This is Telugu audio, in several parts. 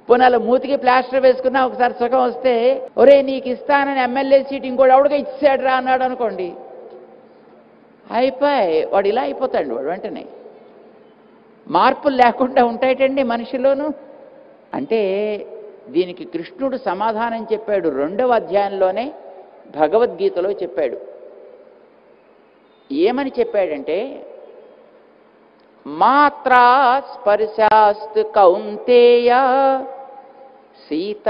పోనీ అలా మూతికి ప్లాస్టర్ వేసుకున్నా ఒకసారి సుఖం వస్తే, ఒరే నీకు ఇస్తానని ఎమ్మెల్యే సీట్ ఇంకోటి ఎవడిగా ఇచ్చాడు రా అన్నాడు అనుకోండి, అయిపోయి వాడు ఇలా అయిపోతాడు. వాడు వెంటనే మార్పులు లేకుండా ఉంటాయటండి మనిషిలోనూ. అంటే దీనికి కృష్ణుడు సమాధానం చెప్పాడు 2వ అధ్యాయంలోనే భగవద్గీతలో చెప్పాడు. ఏమని చెప్పాడంటే, మాత్రా స్పర్శాస్తు కౌంతేయ శీత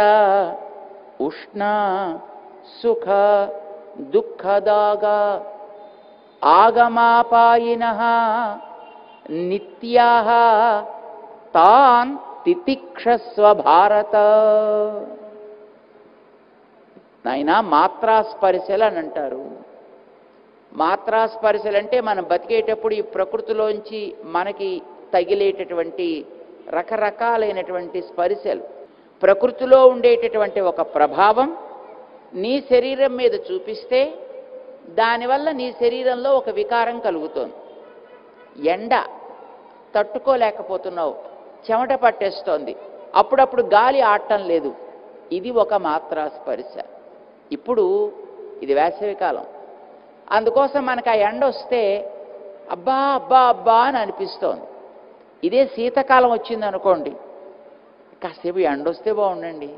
ఉష్ణ సుఖ దుఃఖదాగా ఆగమాపాయినః నిత్యాః తాన్ తితిక్షస్వ భారత. నాయనా మాత్రాస్పర్శలు అని అంటారు. మాత్రాస్పర్శలు అంటే మనం బతికేటప్పుడు ఈ ప్రకృతిలోంచి మనకి తగిలేటటువంటి రకరకాలైనటువంటి స్పర్శలు, ప్రకృతిలో ఉండేటటువంటి ఒక ప్రభావం నీ శరీరం మీద చూపిస్తే దానివల్ల నీ శరీరంలో ఒక వికారం కలుగుతోంది. ఎండ తట్టుకోలేకపోతున్నావు, చెమట పట్టేస్తోంది, అప్పుడప్పుడు గాలి ఆడటం లేదు, ఇది ఒక మాత్రా స్పర్శ. ఇప్పుడు ఇది వేసవికాలం, అందుకోసం మనకు ఆ ఎండ వస్తే అబ్బా అబ్బా అబ్బా అని అనిపిస్తోంది. ఇదే శీతాకాలం వచ్చిందనుకోండి, కాసేపు ఎండ వస్తే బాగుండండి,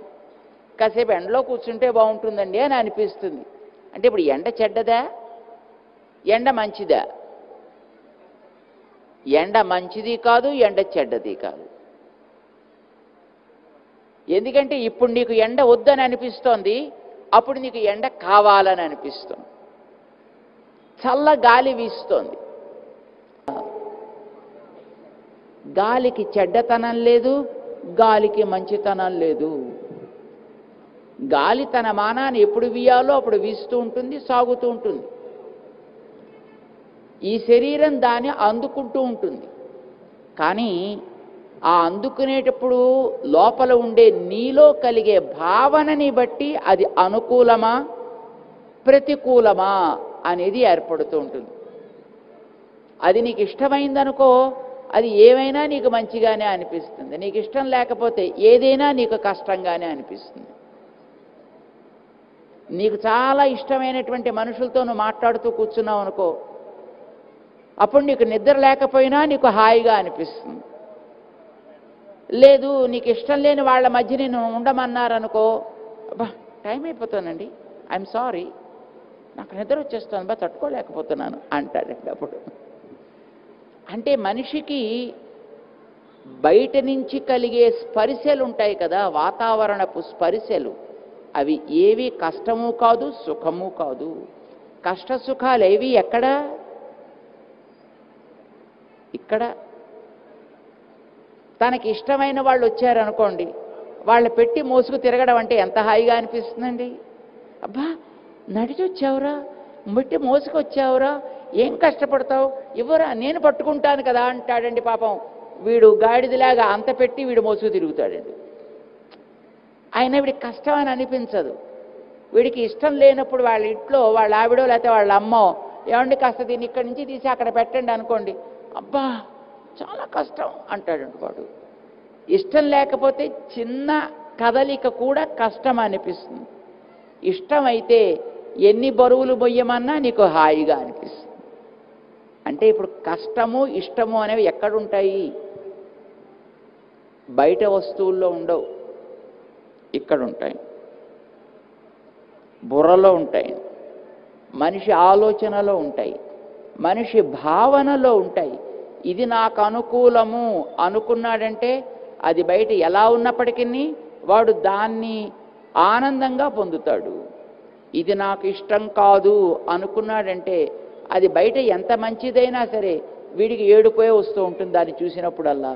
కాసేపు ఎండలో కూర్చుంటే బాగుంటుందండి అని అనిపిస్తుంది. అంటే ఇప్పుడు ఎండ చెడ్డదా, ఎండ మంచిదా? ఎండ మంచిది కాదు, ఎండ చెడ్డది కాదు. ఎందుకంటే ఇప్పుడు నీకు ఎండ వద్దని అనిపిస్తోంది, అప్పుడు నీకు ఎండ కావాలని అనిపిస్తుంది. చల్ల గాలి వీస్తోంది, గాలికి చెడ్డతనం లేదు, గాలికి మంచితనం లేదు. గాలి తన మానాన్ని ఎప్పుడు వీయాలో అప్పుడు వీస్తూ ఉంటుంది, సాగుతూ ఉంటుంది. ఈ శరీరం దాన్ని అందుకుంటూ ఉంటుంది. కానీ ఆ అందుకునేటప్పుడు లోపల ఉండే నీలో కలిగే భావనని బట్టి అది అనుకూలమా ప్రతికూలమా అనేది ఏర్పడుతూ ఉంటుంది. అది నీకు ఇష్టమైందనుకో, అది ఏమైనా నీకు మంచిగానే అనిపిస్తుంది. నీకు ఇష్టం లేకపోతే ఏదైనా నీకు కష్టంగానే అనిపిస్తుంది. నీకు చాలా ఇష్టమైనటువంటి మనుషులతో నువ్వు మాట్లాడుతూ కూర్చున్నావు అనుకో, అప్పుడు నీకు నిద్ర లేకపోయినా నీకు హాయిగా అనిపిస్తుంది. లేదు నీకు ఇష్టం లేని వాళ్ళ మధ్య నేను ఉండమన్నారనుకో, అబ్బా టైం అయిపోతానండి, ఐఎమ్ సారీ, నాకు నిద్ర వచ్చేస్తాను బా తట్టుకోలేకపోతున్నాను అంటాడండి. అప్పుడు అంటే మనిషికి బయట నుంచి కలిగే స్పర్శలు ఉంటాయి కదా, వాతావరణపు స్పర్శలు, అవి ఏవి కష్టము కాదు సుఖము కాదు. కష్ట సుఖాలు ఏవి ఎక్కడ? ఇక్కడ. తనకి ఇష్టమైన వాళ్ళు వచ్చారనుకోండి, వాళ్ళు పెట్టి మోసుకు తిరగడం అంటే ఎంత హాయిగా అనిపిస్తుందండి. అబ్బా నడిచి వచ్చావురా, పెట్టి మోసుకొచ్చావురా, ఏం కష్టపడతావు, ఇవ్వరా నేను పట్టుకుంటాను కదా అంటాడండి. పాపం వీడు గాడిదలాగా అంత పెట్టి వీడు మోసుకు తిరుగుతాడండి. ఆయన వీడికి కష్టం అని అనిపించదు. వీడికి ఇష్టం లేనప్పుడు వాళ్ళ ఇంట్లో వాళ్ళ ఆవిడో లేకపోతే వాళ్ళ అమ్మో, ఏమండి కాస్త దీన్ని ఇక్కడి నుంచి తీసి అక్కడ పెట్టండి అనుకోండి, అబ్బా చాలా కష్టం అంటాడండి వాడు. ఇష్టం లేకపోతే చిన్న కదలిక కూడా కష్టం అనిపిస్తుంది. ఇష్టమైతే ఎన్ని బరువులు మొయ్యమన్నా నీకు హాయిగా అనిపిస్తుంది. అంటే ఇప్పుడు కష్టము ఇష్టము అనేవి ఎక్కడుంటాయి? బయట వస్తువుల్లో ఉండవు, ఇక్కడ ఉంటాయి, బుర్రలో ఉంటాయి, మనిషి ఆలోచనలో ఉంటాయి, మనిషి భావనలో ఉంటాయి. ఇది నాకు అనుకూలము అనుకున్నాడంటే అది బయట ఎలా ఉన్నప్పటికీ వాడు దాన్ని ఆనందంగా పొందుతాడు. ఇది నాకు ఇష్టం కాదు అనుకున్నాడంటే అది బయట ఎంత మంచిదైనా సరే వీడికి ఏడుపోయే వస్తూ ఉంటుంది దాన్ని చూసినప్పుడల్లా.